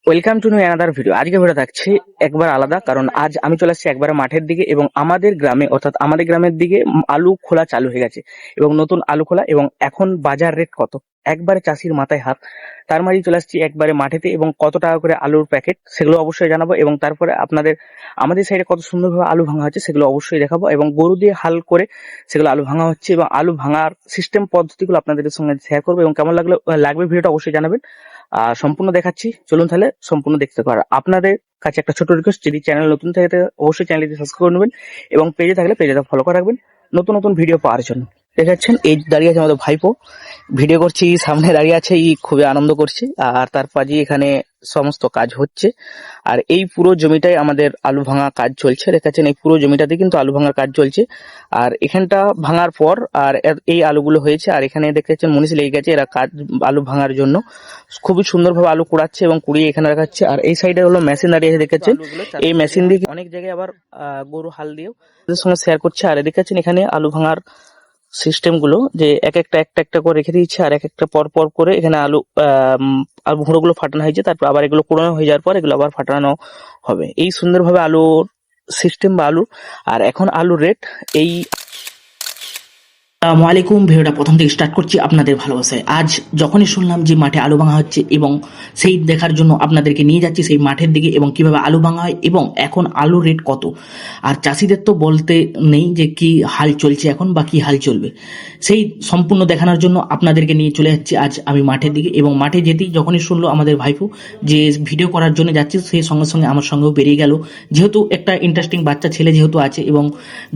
Welcome to new another video. আজকে video থাকছে একবার আলাদা, কারণ আজ আমি চলে আসছি একবারে মাঠের দিকে এবং আমাদের গ্রামে অর্থাৎ আমাদের গ্রামের দিকে আলু খোলা চালু হয়ে গেছে এবং নতুন আলু খোলা এবং এখন বাজার রেট কত একবারে চাষির মাথায় হাত। তার মাঝে চলে আসছি একবারে মাঠেতে এবং কত টাকা করে আলুর প্যাকেট সেগুলো অবশ্যই জানাবো এবং তারপরে আমাদের সাইডে কত সুন্দরভাবে আলু ভাঙা হচ্ছে সেগুলো অবশ্যই দেখাবো এবং গরু দিয়ে হাল করে সেগুলো আলু ভাঙা হচ্ছে এবং আলু ভাঙার সিস্টেম পদ্ধতিগুলো আপনাদের সঙ্গে শেয়ার করবো এবং কেমন লাগবে ভিডিওটা অবশ্যই জানাবেন। সম্পূর্ণ দেখাচ্ছি, চলুন তাহলে সম্পূর্ণ দেখতে পারো। আপনাদের কাছে একটা ছোট রিকোয়েস্ট, যদি চ্যানেল নতুন থাকে অবশ্যই চ্যানেলটি সাবস্ক্রাইব করে নেবেন এবং পেজে থাকলে পেজটা ফলো করে রাখবেন নতুন নতুন ভিডিও পাওয়ার জন্য। দেখাচ্ছেন এই দাঁড়িয়ে আছে আমাদের ভাইপো, ভিডিও করছি, সামনে দাঁড়িয়ে আছে, খুবই আনন্দ করছে আর তার পাশে এখানে সমস্ত কাজ হচ্ছে। আর এই পুরো জমিটাই আমাদের আলু ভাঙা কাজ চলছে। দেখাচ্ছেন এই পুরো জমিটাতে কিন্তু আলু ভাঙার কাজ চলছে আর এখানটা ভাঙার পর আর এই আলুগুলো হয়েছে আর এখানে দেখতে মুনিশ লেগে গেছে, এরা কাজ আলু ভাঙার জন্য খুবই সুন্দরভাবে আলু কুড়াচ্ছে এবং কুড়িয়ে এখানে রাখাচ্ছে। আর এই সাইডে হলো মেশিন দাঁড়িয়ে আছে, দেখাচ্ছেন এই মেশিন দিয়ে অনেক জায়গায় আবার গরু হাল দিয়েও ওদের সঙ্গে শেয়ার করছে। আর দেখাচ্ছেন এখানে আলু ভাঙার সিস্টেম গুলো যে এক একটা করে রেখে দিচ্ছে আর এক একটা পর পর করে এখানে আলু গুঁড়োগুলো ফাটানো হয়েছে, তারপর আবার এগুলো কুড়ানো হয়ে যাওয়ার পর এগুলো আবার ফাটানো হবে। এই সুন্দরভাবে আলুর সিস্টেম বা আলু। আর এখন আলুর রেট এই আসসালামু আলাইকুম। ভিডিওটা প্রথম থেকে স্টার্ট করছি আপনাদের ভালোবাসায়। আজ যখনই শুনলাম যে মাঠে আলু ভাঙা হচ্ছে এবং সেই দেখার জন্য আপনাদেরকে নিয়ে যাচ্ছি সেই মাঠের দিকে এবং কিভাবে আলু ভাঙা হয় এবং এখন আলুর রেট কত। আর চাষিদের তো বলতে নেই যে কি হাল চলছে এখন বা কি হাল চলবে, সেই সম্পূর্ণ দেখানোর জন্য আপনাদেরকে নিয়ে চলে যাচ্ছি আজ আমি মাঠের দিকে। এবং মাঠে যেতেই যখনই শুনলো আমাদের ভাইপো যে ভিডিও করার জন্য যাচ্ছি, সেই সঙ্গে সঙ্গে আমার সঙ্গেও বেরিয়ে গেল, যেহেতু একটা ইন্টারেস্টিং বাচ্চা ছেলে যেহেতু আছে এবং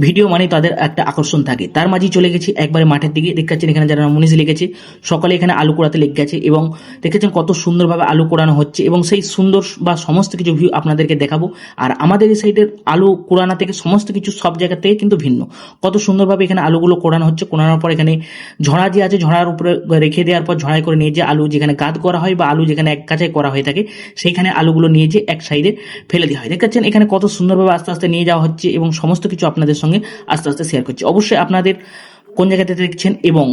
ভিডিও মানে তাদের একটা আকর্ষণ থাকে। তার মাঝেই চলে গেছি একবারে মাঠের দিকে। দেখছেন এখানে যারা মুনিশ লেগেছে সকালে এখানে আলু কোড়াতে লেগে গেছে এবং দেখেছেন কত সুন্দরভাবে আলু কোড়ানো হচ্ছে এবং সেই সুন্দর বা সমস্ত কিছু ভিউ আপনাদেরকে দেখাবো। আর আমাদের এই সাইডের আলু কোড়ানো থেকে সমস্ত কিছু সব জায়গা থেকে কিন্তু ভিন্ন। কত সুন্দরভাবে এখানে আলুগুলো কোড়ানো হচ্ছে, কোড়ানোর পর এখানে ঝড়া যে আছে ঝড়ার উপরে রেখে দেওয়ার পর ঝড়াই করে নিয়ে যে আলু যেখানে গাদ করা হয় বা আলু যেখানে এক কাছাই করা হয়ে থাকে সেইখানে আলুগুলো নিয়ে যে এক সাইডে ফেলে দেওয়া হয়। দেখছেন এখানে কত সুন্দরভাবে আস্তে আস্তে নিয়ে যাওয়া হচ্ছে এবং সমস্ত কিছু আপনাদের সঙ্গে আস্তে আস্তে শেয়ার করছি। অবশ্যই আপনাদের কোন জায়গাতে দেখছেন এবং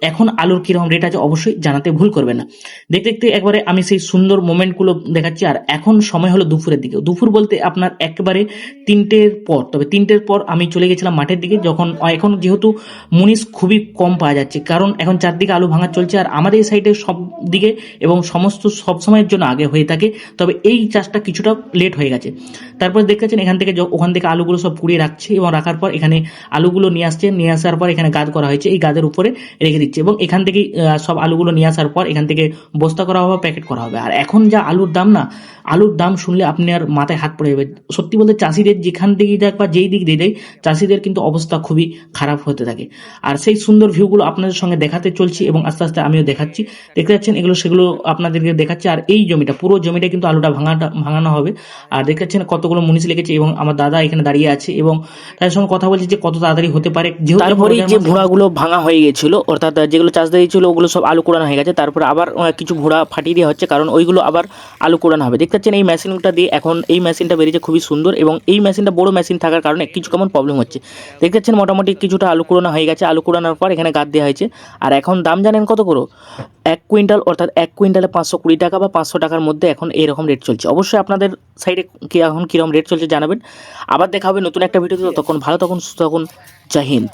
এখন আলুর কিরকম রেট আছে অবশ্যই জানাতে ভুল করবেন না। দেখতে দেখতে একবারে আমি সেই সুন্দর মোমেন্টগুলো দেখাচ্ছি। আর এখন সময় হলো দুপুরের দিকে, দুপুর বলতে আপনার একেবারে 3টের পর। তবে 3টের পর আমি চলে গেছিলাম মাঠের দিকে, যখন এখন যেহেতু মুনিশ খুবই কম পাওয়া যাচ্ছে, কারণ এখন চারদিকে আলু ভাঙা চলছে আর আমাদের এই সাইডে সব দিকে এবং সমস্ত সব সময়ের জন্য আগে হয়ে থাকে, তবে এই চাষটা কিছুটা লেট হয়ে গেছে। তারপর দেখতেছেন এখান থেকে ওখান থেকে আলুগুলো সব কুড়িয়ে রাখছে এবং রাখার পর এখানে আলুগুলো নিয়ে আসছে, নিয়ে আসার পর এখানে গাদ করা হয়েছে, এই গাদের উপরে রেখে দিচ্ছে এবং এখান থেকে সব আলুগুলো নিয়ে আসার পর এখান থেকে বস্তা করা হবে, প্যাকেট করা হবে। আর এখন যা আলুর দাম না, আলুর দাম শুনলে আপনি আর মাথায় হাত পড়ে যাবে। সত্যি বলতে চাষিদের যেখান থেকেই দেখ বা যেই দিক দিয়ে দেয় চাষিদের কিন্তু অবস্থা খুবই খারাপ হতে থাকে। আর সেই সুন্দর ভিউগুলো আপনাদের সঙ্গে দেখাতে চলছি এবং আস্তে আস্তে আমিও দেখাচ্ছি। দেখতে পাচ্ছেন এগুলো সেগুলো আপনাদেরকে দেখাচ্ছি। আর এই জমিটা পুরো জমিটা কিন্তু আলুটা ভাঙানো হবে। আর দেখতে পাচ্ছেন কতগুলো মুনিশ লেগেছে এবং আমার দাদা এখানে দাঁড়িয়ে আছে এবং তাদের সঙ্গে কথা বলছি যে কত তাড়াতাড়ি হতে পারে। তারপরে যে ঘোড়াগুলো ভাঙা হয়ে গেছিল অর্থাৎ যেগুলো চাষ দিয়েছিল ওগুলো সব আলু কোড়ানো হয়ে গেছে, তারপরে আবার কিছু ঘোড়া ফাটিয়ে দেওয়া হচ্ছে কারণ ওইগুলো আবার আলু কোড়ানো হবে। দেখতে পাচ্ছেন এই মেশিনটা দিয়ে এখন এই মেশিনটা বেরিয়েছে খুবই সুন্দর এবং এই মেশিনটা বড় মেশিন থাকার কারণে কিছু কেমন প্রবলেম হচ্ছে। দেখতে পাচ্ছেন মোটামুটি কিছুটা আলু কোড়ানো হয়ে গেছে, আলু কোড়ানোর পর এখানে গাদ দেওয়া হয়েছে। আর এখন দাম জানেন কত করে? 1 কুইন্টাল অর্থাৎ 1 কুইন্টালে 520 টাকা বা 500 টাকার মধ্যে এখন এরকম রেট চলছে। অবশ্যই আপনাদের সাইডে এখন কীরকম রেট চলছে জানাবেন। আবার দেখা হবে নতুন একটা ভিডিওতে, তখন ভালো থাকুন, সুস্থ থাকুন। জয় হিন্দ।